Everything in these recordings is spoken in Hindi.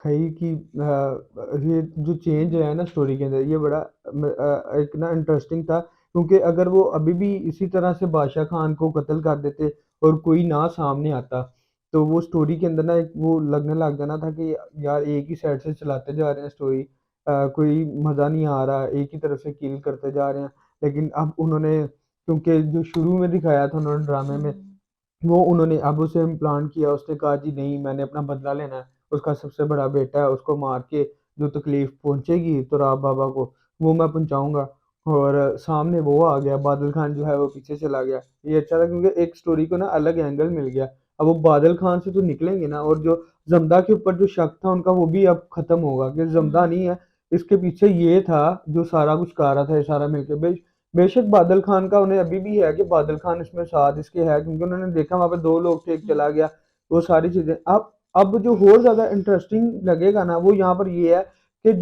खई की ये जो चेंज है ना स्टोरी के अंदर, ये बड़ा एक ना इंटरेस्टिंग था, क्योंकि अगर वो अभी भी इसी तरह से बादशाह खान को कत्ल कर देते और कोई ना सामने आता, तो वो स्टोरी के अंदर ना एक वो लगने लग जाना था कि यार एक ही साइड से चलाते जा रहे हैं स्टोरी, कोई मज़ा नहीं आ रहा, एक ही तरफ से किल करते जा रहे हैं। लेकिन अब उन्होंने, क्योंकि जो शुरू में दिखाया था उन्होंने ड्रामे में, हम्म। वो उन्होंने अब उसे इम्प्लांट किया, उसने कहा जी नहीं मैंने अपना बदला लेना है, उसका सबसे बड़ा बेटा है, उसको मार के जो तकलीफ पहुंचेगी तो राव बाबा को, वो मैं पहुंचाऊंगा। और सामने वो आ गया, बादल खान जो है वो पीछे चला गया। ये अच्छा था क्योंकि एक स्टोरी को ना अलग एंगल मिल गया। अब वो बादल खान से तो निकलेंगे ना, और जो जमदा के ऊपर जो शक था उनका वो भी अब खत्म होगा कि जमदा हम्म। नहीं है, इसके पीछे ये था जो सारा कुछ कर रहा था, ये सारा मिलके। बेशक बादल खान का उन्हें अभी भी है कि बादल खान इसमें साथ इसके है, क्योंकि उन्होंने देखा वहां पे दो लोग थे, एक चला हम्म। गया, वो सारी चीजें। अब जो और ज्यादा इंटरेस्टिंग लगेगा ना वो यहाँ पर ये है कि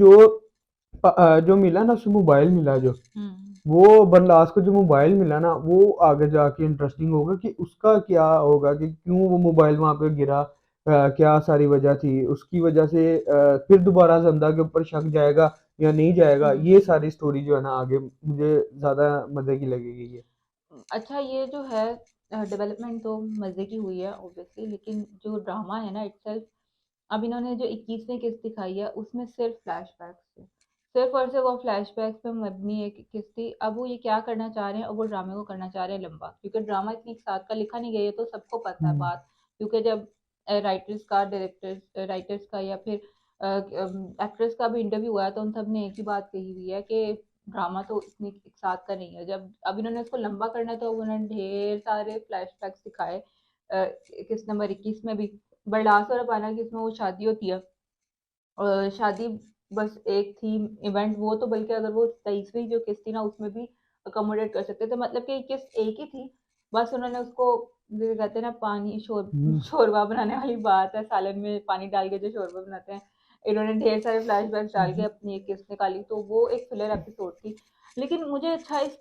जो मिला ना उसको मोबाइल मिला, जो हम्म। वो बरलास को जो मोबाइल मिला ना, वो आगे जाके इंटरेस्टिंग होगा कि उसका क्या होगा, कि क्यों वो मोबाइल वहां पे गिरा, क्या सारी वजह थी उसकी वजह से, फिर दोबारा जिंदा के ऊपर शक जाएगा या नहीं जाएगा। ये हम्म। सारी स्टोरी जो है ना आगे मुझे ज्यादा मजे की लगेगी ये। अच्छा, ये जो है डेवलपमेंट तो मज़े की हुई है ऑब्वियसली, लेकिन जो ड्रामा है ना इटसेल्फ, अब इन्होंने जो 21वीं किस्त दिखाई है उसमें सिर्फ फ्लैशबैक्स थे, सिर्फ और सिर्फ वो फ्लैशबैक्स पे मबनी एक किस्त थी। अब वो ये क्या करना चाह रहे हैं, और वो ड्रामे को करना चाह रहे हैं लंबा, क्योंकि ड्रामा इतनी एक साथ का लिखा नहीं गया, ये तो सबको पता है हम्म। बात। क्योंकि जब राइटर्स का, डायरेक्टर्स राइटर्स का या फिर एक्ट्रेस का भी इंटरव्यू हुआ है तो उन सब ने एक ही बात कही हुई है कि ड्रामा तो इतनी एक साथ का नहीं है। जब अब इन्होंने उसको लंबा करना है तो उन्होंने ढेर सारे फ्लैशबैक्स दिखाए। किस नंबर 21 में भी बरलास और अपाना की इसमें वो शादी होती है, शादी बस एक थीम इवेंट, वो तो बल्कि अगर वो 23वीं जो किस्त थी ना उसमें भी अकोमोडेट कर सकते थे, मतलब कि किस्त एक ही थी, बस उन्होंने उसको जैसे कहते हैं ना पानी हम्म। शोरबा बनाने वाली बात है, सालन में पानी डाल के जो शोरबा बनाते हैं, इन्होंने ढेर सारे फ्लैशबैक्स डाल के अपनी एक किस्त निकाली, तो वो एक फिलर एपिसोड थी। लेकिन मुझे अच्छा इस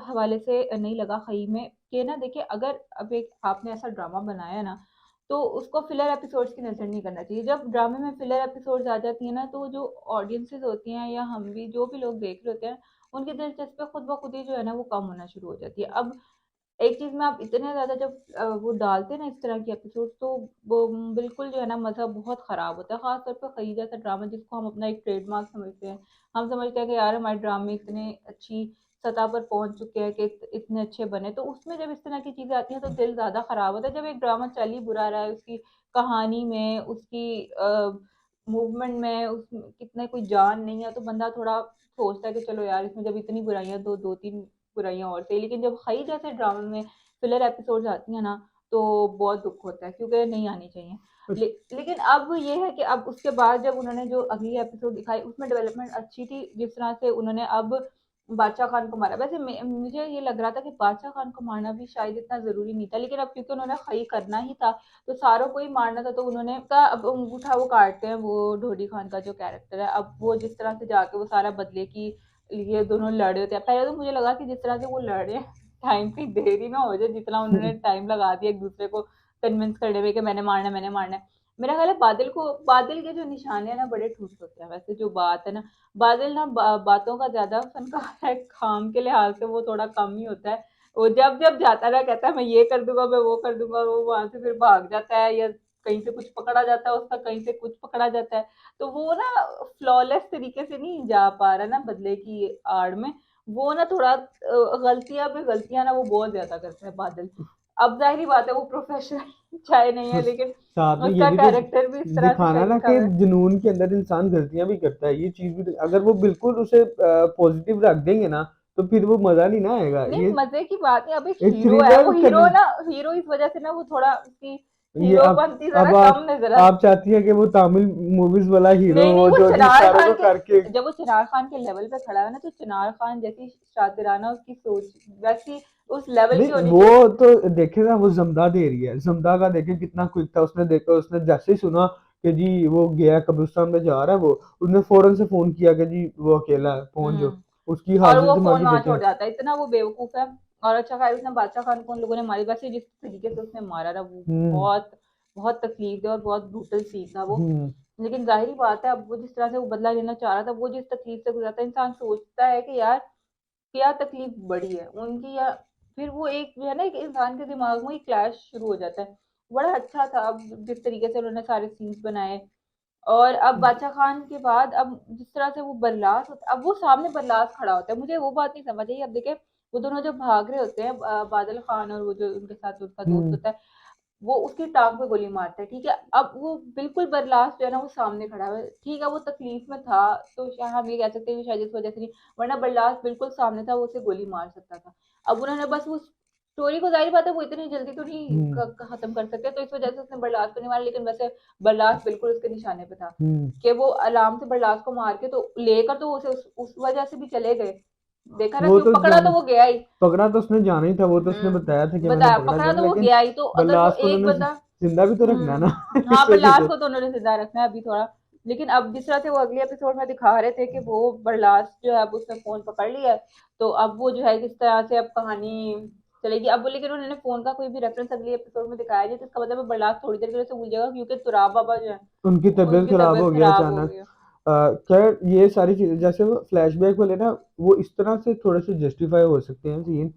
हवाले से नहीं लगा खई में कि ना देखिए, अगर अब एक आपने ऐसा ड्रामा बनाया ना तो उसको फिलर एपिसोड्स की नज़र नहीं करना चाहिए। जब ड्रामे में फिलर एपिसोड्स आ जाती है ना तो जो ऑडियंसेस होती हैं या हम भी जो भी लोग देख रहे होते हैं, उनकी दिलचस्पी खुद ब खुद ही जो है ना वो कम होना शुरू हो जाती है। अब एक चीज़ में आप इतने ज़्यादा जब वो डालते हैं ना इस तरह के एपिसोड्स, तो वो बिल्कुल जो है ना मज़ा बहुत ख़राब होता है। ख़ास तौर पे खई जैसा ड्रामा जिसको हम अपना एक ट्रेडमार्क समझते हैं। हम समझते हैं कि यार हमारे ड्रामे इतने अच्छी सतह पर पहुँच चुके हैं कि इतने अच्छे बने, तो उसमें जब इस तरह की चीज़ें आती हैं तो दिल ज़्यादा ख़राब होता है। जब एक ड्रामा चल ही बुरा रहा है, उसकी कहानी में, उसकी मूवमेंट में, उसमें कितने कोई जान नहीं है, तो बंदा थोड़ा सोचता है कि चलो यार इसमें जब इतनी बुराइयाँ, 2-3 बुराइयाँ और सही। लेकिन जब खई जैसे ड्रामे में फिलर एपिसोड्स आती हैं ना तो बहुत दुख होता है, क्योंकि नहीं आनी चाहिए। लेकिन अब ये है कि अब उसके बाद जब उन्होंने जो अगली एपिसोड दिखाई उसमें डेवलपमेंट अच्छी थी, जिस तरह से उन्होंने अब बादशाह खान को मारा। वैसे मुझे ये लग रहा था कि बादशाह खान को मारना भी शायद इतना जरूरी नहीं था, लेकिन अब क्योंकि उन्होंने खई करना ही था तो सारों को ही मारना था, तो उन्होंने का अब अंगूठा वो काटते हैं वो ढोडी खान का जो कैरेक्टर है। अब वो जिस तरह से जाके वो सारा बदले की लिए दोनों लड़े होते हैं, पहले तो मुझे लगा कि जिस तरह से वो लड़े टाइम की देरी ना हो जाए, जितना उन्होंने टाइम लगा दिया एक दूसरे को कन्विंस करने में कि मैंने मारना है, मैंने मारना है। मेरा ख्याल है बादल के जो निशाने हैं ना बड़े ठुस होते हैं, वैसे जो बात है ना, बादल ना बातों का ज्यादा फनकार है, काम के लिहाज से वो थोड़ा कम ही होता है। वो जब जब जाता है कहता है मैं ये कर दूंगा, मैं वो कर दूंगा, वो वहां से फिर भाग जाता है या कहीं से कुछ पकड़ा जाता है उसका, कहीं से कुछ पकड़ा जाता है, तो वो ना फ्लॉलेस तरीके से नहीं जा पा रहा ना बदले की आड़ में। वो ना थोड़ा गलतियां पे गलतियां ना वो बहुत ज्यादा करता है बादल। अब जाहिर बात है वो प्रोफेशनल चाहे नहीं है, उस लेकिन साथ में ये उसका भी तो कैरेक्टर भी इस तरह से दिखाना सही ना लिखा कि हुआ है। जुनून के अंदर इंसान गलतियां भी करता है, ये चीज भी अगर वो बिल्कुल उसे पॉजिटिव रख देंगे ना, तो फिर वो मजा नहीं ना आएगा नहीं, ये। मजे की बात है, अब एक एक हीरो है, वो थ्रिलर हीरो करना, ना, हीरो इस वजह से ना वो थोड़ा उसकी ये हीरोपंती जरा अब कम नजर आती। आप चाहती हैं कि वो तमिल मूवीज वाला हीरो नहीं नहीं, हो वो जो चिनार सारों खान को के, करके। जब वो चिनार खान के लेवल पे खड़ा है ना, तो चिनार खान जैसी शातिराना उसकी सोच वैसी उस लेवल की नहीं होनी चाहिए। वो तो देखे ना, वो जमदा दे रही है, जमदा का देखे कितना क्विक था, उसने देखा, उसने जैसे ही सुना कि जी वो गया कब्रिस्तान में जा रहा है, वो उसने फौरन से फोन किया कि जी वो अकेला है, पहुंच जाओ। उसकी और हाजिर वो जमा फोन की वहां देखे। छोड़ जाता है, इतना वो बेवकूफ है। और अच्छा खाया उसने बादशाह खान को उन लोगों ने मारी, वैसे जिस तरीके से उसने मारा ना वो हम्म। बहुत बहुत तकलीफ दे और बहुत ब्रूटल सीन था वो। हम्म। लेकिन ज़ाहिर-सी बात है, अब वो जिस तरह से वो बदला लेना चाह रहा था, वो जिस तकलीफ से गुज़रा था, इंसान सोचता है कि यार क्या तकलीफ बड़ी है उनकी, या फिर वो एक जो है ना, एक इंसान के दिमाग में एक क्लैश शुरू हो जाता है। बड़ा अच्छा था अब जिस तरीके से उन्होंने सारे सीन्स बनाए। और अब बादशाह खान के बाद अब जिस तरह से वो बरलास होता, अब वो सामने बरलास खड़ा होता है, मुझे वो बात नहीं समझ आई। अब देखें, वो दोनों जब भाग रहे होते हैं, बादल खान और वो जो उनके साथ उसका दोस्त हम्म। होता है, वो उसकी टांग पे गोली मारता है, ठीक है। अब वो बिल्कुल बरलास जो है ना, वो सामने खड़ा है, ठीक है, वो तकलीफ में था, तो शायद हम ये कह सकते हैं कि शायद इस वजह से नहीं, वरना बरलास बिल्कुल सामने था, वो उसे गोली मार सकता था। अब उन्होंने बस वो स्टोरी को, जाहिर बात है वो इतनी जल्दी तो नहीं हम्म। खत्म कर सकते, तो इस वजह से उसने बरलास को नहीं मारा, लेकिन वैसे बरलास बिल्कुल उसके निशाने पे था हम्म। कि वो आराम से बरलास को मार के तो लेकर तो उसे उस वजह से भी चले गए। देखा ना, वो क्यों तो पकड़ा तो जाने, वो गया ही। पकड़ा तो उसने जाना ही था, वो तो उसने बताया था कि मैंने बताया, पकड़ा पकड़ा जाना, तो वो लेकिन गया ही, तो अगर वो बल्लास को एक उन्होंने बंदा जिंदा भी तो रखना है ना। हाँ, इस वजह बरलास से। को तो उन्होंने जिंदा रखना है अभी थोड़ा। लेकिन अब जिस तरह से वो अगले एपिसोड में दिखा रहे थे कि वो बरलास जो है, अब उसने फोन पकड़ लिया है, तो अब वो जो है किस तरह से अब कहानी चलेगी। अब वो, लेकिन उन्होंने फोन का कोई भी रेफरेंस अगले एपिसोड में दिखाया नहीं, तो इसका मतलब है बरलास थोड़ी देर के लिए से भूल जाएगा, क्योंकि तुराब बाबा जो है उनकी तबीयत उनकी खराब तबीयत हो गया खराब हो अचानक। गई है। खैर ये सारी चीजें जैसे वो फ्लैशबैक वाले ना, वो इस तरह से थोड़े से जस्टिफाई हो सकते हैं सीन,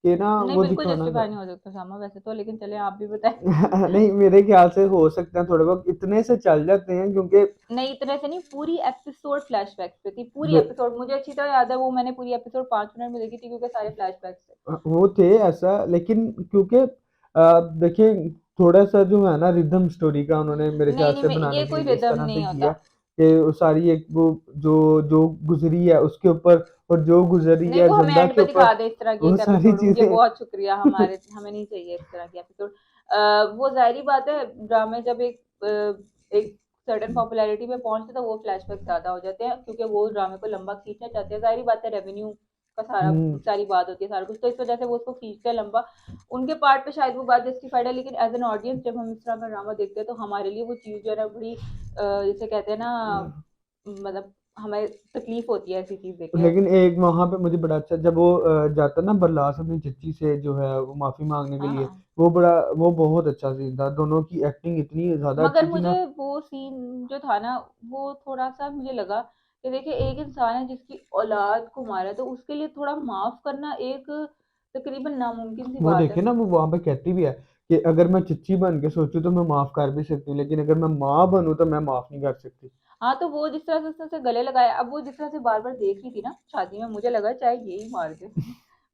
कि ना नहीं, वो बिल्कुल दिखाना था। जस्टिफाई नहीं हो सकता शामा वैसे तो, लेकिन चले आप भी बताएं। नहीं, मेरे ख्याल से हो सकते हैं थोड़े बहुत, इतने से चल जाते हैं क्योंकि नहीं, इतने से नहीं, पूरी एपिसोड फ्लैशबैक्स पे थी, पूरी ब- एपिसोड मुझे अच्छी तरह याद है, वो मैंने पूरी एपिसोड 5 मिनट में देखी थी, क्योंकि सारे फ्लैशबैक्स थे। वो थे ऐसा, लेकिन क्योंकि देखिए थोड़ा सा जो है ना रिदम स्टोरी का उन्होंने मेरे नहीं ख्याल नहीं, से ये बनाने के कोई लिए इस रिदम तरह से नहीं किया होता। कि वो सारी एक वो जो जो गुजरी है उसके ऊपर, और जो गुजरी नहीं, है वो हमें जिंदा एंड के पे दिखा ऊपर, दे इस तरह की वो एक सारी एपिसोड, मुझे चीजें। बहुत शुक्रिया, हमारे हमें नहीं चाहिए इस तरह की एपिसोड। वो जाहिर बात है, ड्रामे जब एक सर्टेन पॉपुलैरिटी पे पहुंचते तो वो फ्लैशबैक ज्यादा हो जाते हैं, क्योंकि वो ड्रामे को लंबा खींचना चाहते हैं, जाहिर बात है, रेवेन्यू का सारा हम्म। सारी बात होती है, सारा कुछ, तो इस वजह से वो उसको खींचते हैं लंबा। उनके पार्ट पे शायद वो बात जस्टिफाइड है, लेकिन एज एन ऑडियंस जब हम इस तरह का ड्रामा देखते हैं, तो हमारे लिए वो चीज जो है ना, बड़ी जिसे कहते हैं ना, मतलब हमें तकलीफ होती है ऐसी चीज देख के। लेकिन एक वहां पे मुझे बड़ा अच्छा, जब वो जाता ना बरलास अपनी चच्ची से जो है वो माफी मांगने के हाँ लिए, हाँ। वो बड़ा, वो बहुत अच्छा सीन था, दोनों की एक्टिंग इतनी ज्यादा मगर अच्छी थी मुझे ना। वो सीन जो था ना, वो थोड़ा सा मुझे लगा कि देखिए, एक इंसान है जिसकी औलाद को मारा है, तो उसके लिए थोड़ा माफ करना एक तकरीबन नामुमकिन सी वो बात है। देखे ना, वो वहां पे कहती भी है कि अगर मैं चच्ची बन के सोचूं तो मैं माफ कर भी सकती हूँ, लेकिन अगर मैं माँ बनूं तो मैं माफ नहीं कर सकती। हाँ, तो वो जिस तरह से उसने उसे गले लगाया, अब वो जिस तरह से बार बार देख रही थी ना शादी में, मुझे लगा चाहे यही मार दे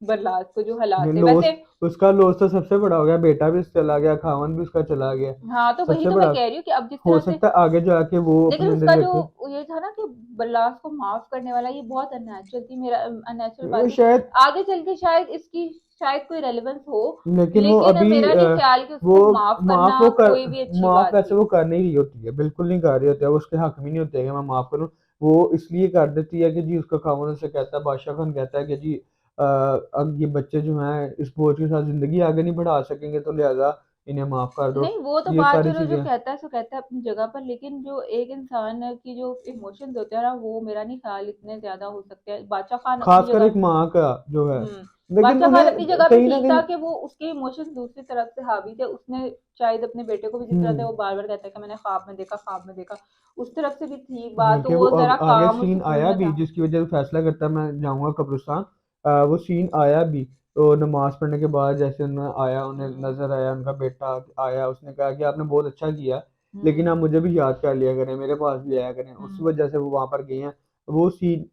बरलास को, जो हालात थे लॉस, वैसे। उसका लॉस तो सबसे बड़ा हो गया, बेटा भी चला गया, खावन भी उसका चला गया। हाँ, तो वही सबसे तो मैं बड़ा, कह रही हूँ कि अब जिस हो तरह से, सकता है आगे जाके वो लेकिन अपने उसका अंदर जो रखे। ये था ना कि बल्लास को माफ करने वाला, ये बहुत अननेचुरल थी, मेरा अननेचुरल वो बात थी। शायद, आगे चल के शायद इसकी शायद कोई रेलेवेंस हो, लेकिन वो लेकिन अभी मेरा नहीं ख्याल कि वो उसको माफ माफ करना वो कर, कोई भी अच्छी माफ बात वैसे थी। वो कर नहीं रही होती है, बिल्कुल नहीं कर रही होती है, वो उसके हक में नहीं होते है कि मैं माफ करूं। वो इसलिए कर देती है कि जी उसका खामन उसे कहता है, बादशाह खान कहता है कि जी अब ये बच्चे जो हैं इस बोझ के साथ जिंदगी आगे नहीं बढ़ा सकेंगे, तो लिहाजा इन्हें माफ कर दो। नहीं, वो तो ये बात सारी चलो जो चीजें, कहता है सो कहता है अपनी जगह पर, लेकिन जो एक इंसान की जो इमोशंस होते हैं ना, वो मेरा नहीं ख्याल इतने ज्यादा हो सकते हैं। बादशाह खान अपनी खासकर एक जगह, माँ का जो है, हुँ। लेकिन बादशाह खान अपनी उन्हें जगह पे कहीं ना ठीक था कहीं। कि वो उसके इमोशंस दूसरी तरफ से हावी थे। उसने शायद अपने बेटे को भी जिस तरह से हम्म। वो बार-बार कहता है कि मैंने ख्वाब में देखा, ख्वाब में देखा, उस तरफ से भी थी बात, तो बल्कि वो वो ज़रा आगे काम और सीन सुकून आया में भी था। जिसकी वजह से फैसला करता है मैं जाऊंगा कब्रिस्तान। वो सीन आया भी, तो नमाज पढ़ने के बाद जैसे उन्हें आया, उन्हें हुँ, नजर आया उनका बेटा आया, उसने कहा कि आपने बहुत अच्छा किया, लेकिन आप हुँ, मुझे भी याद कर लिया करें, मेरे पास भी आया करें, उस हुँ। वजह से वो वहां पर गए हैं। वो सीन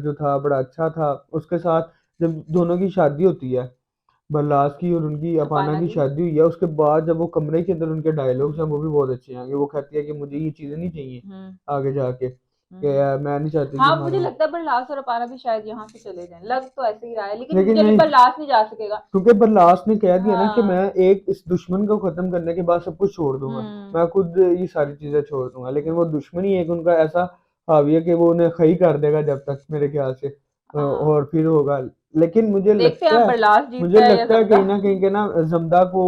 जो था बड़ा अच्छा था। उसके साथ जब दोनों की शादी होती है, बल्लास की और उनकी अपाना अपाना की की। शादी हुई है, उसके बाद जब वो कमरे के अंदर उनके डायलॉग्स हैं वो भी बहुत अच्छे हैं, कि वो कहती है कि मुझे ये चीज़ें नहीं चाहिए हुँ, आगे जाके, कि हुँ। मैं नहीं चाहती कि हाँ, हमारे, मुझे लगता है बरलास और अपाना भी शायद यहाँ से चले जाएँ। लग तो ऐसे ही रहा है, लेकिन लेकिन मुझे नहीं, नहीं, बरलास नहीं जा सकेगा। क्योंकि बल्लास ने कह दिया ना कि मैं हाँ। एक इस दुश्मन को खत्म करने के बाद सब कुछ छोड़ दूंगा, हुँ, मैं खुद ये सारी चीजें छोड़ दूंगा, लेकिन वो हुँ। दुश्मनी एक उनका ऐसा हावी है कि वो उन्हें खई कर देगा जब तक, मेरे ख्याल से हाँ। और फिर होगा। लेकिन देखते हैं अब बरलास मुझे जीतता है या लगता है ज़मदा। कहीं ना कहीं के ना जमदा को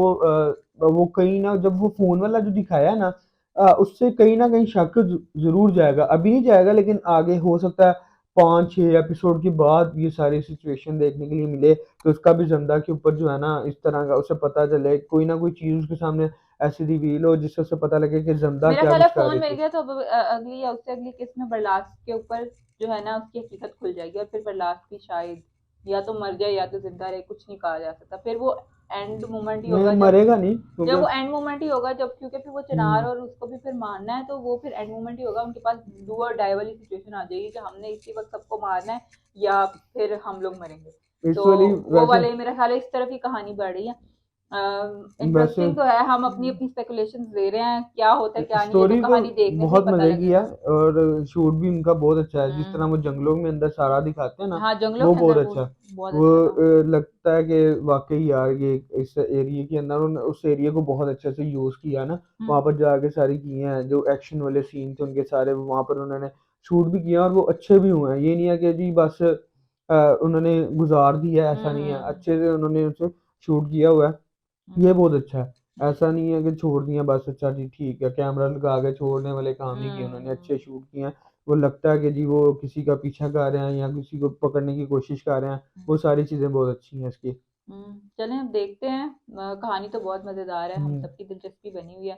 वो कहीं ना, जब वो फोन वाला जो दिखाया ना, उससे कहीं ना कहीं शक जरूर जाएगा, अभी नहीं जाएगा लेकिन आगे हो सकता है 5-6 एपिसोड के बाद ये सारी सिचुएशन देखने के लिए मिले, तो उसका भी जमदा के ऊपर जो है ना इस तरह का उसे पता चले, कोई ना कोई चीज उसके सामने ऐसी रिवील हो जिससे उसे पता लगे कि ज़मदा मेरा क्या ख्याल है कुछ कर फ़ोन रही मिल थी। गया तो अब अगली या उससे अगली किस्त में बरलास के ऊपर जो है ना उसकी हकीकत खुल जाएगी और फिर बरलास भी शायद या तो मर जाए या तो ज़िंदा रहे, कुछ नहीं कहा जा सकता। फिर वो एंड मोमेंट ही नहीं होगा मरेगा नहीं जब क्योंकि वो एंड मोमेंट ही होगा जब, क्योंकि फिर वो चिनार हुँ, और उसको भी फिर मारना है, तो वो फिर एंड मोमेंट ही होगा। उनके पास डू और डाई वाली सिचुएशन आ जाएगी कि हमने इसी वक़्त सबको मारना है या फिर हम लोग मरेंगे। इस तो वाली वो वैसे वाले मेरा ख़्याल है इस तरफ ही कहानी बढ़ रही है। वैसे इंटरेस्टिंग तो है, हम अपनी-अपनी स्पेकुलेशंस दे रहे हैं, क्या होता है क्या नहीं, ये तो स्टोरी तो कहानी देखने से ही बहुत पता मज़े की है लगेगा। और शूट भी उनका बहुत अच्छा है। जिस तरह हुँ। वो जंगलों में अंदर सारा दिखाते हैं ना, हाँ, जंगलों वो के बहुत अंदर वो अच्छा है। बहुत वो अच्छा था। लगता है कि वाक़ई यार ये इस एरिया के अंदर उन्होंने उस एरिया को बहुत अच्छे से यूज़ किया ना। वहाँ हुँ, पर जाके सारी किए हैं, जो एक्शन वाले सीन थे उनके सारे वहाँ पर उन्होंने शूट भी किए हैं और वो अच्छे भी हुए हैं। ये नहीं है कि जी बस उन्होंने गुज़ार दिया है, हुँ, ऐसा नहीं है। हुँ, अच्छे से उन्होंने उसे शूट किया हुआ है। ये हुँ, बहुत अच्छा है। ऐसा नहीं है कि छोड़ दिया बस अच्छा जी ठीक है, कैमरा लगा के छोड़ने वाले काम नहीं किए उन्होंने, अच्छे हुँ, शूट किए हैं। वो लगता है कि जी वो किसी का पीछा कर रहे हैं या किसी को पकड़ने की कोशिश कर रहे हैं, हुँ। वो सारी चीज़ें बहुत अच्छी हैं इसकी। चलें अब देखते हैं। कहानी तो बहुत मज़ेदार है, हम हुँ। सबकी दिलचस्पी बनी हुई है।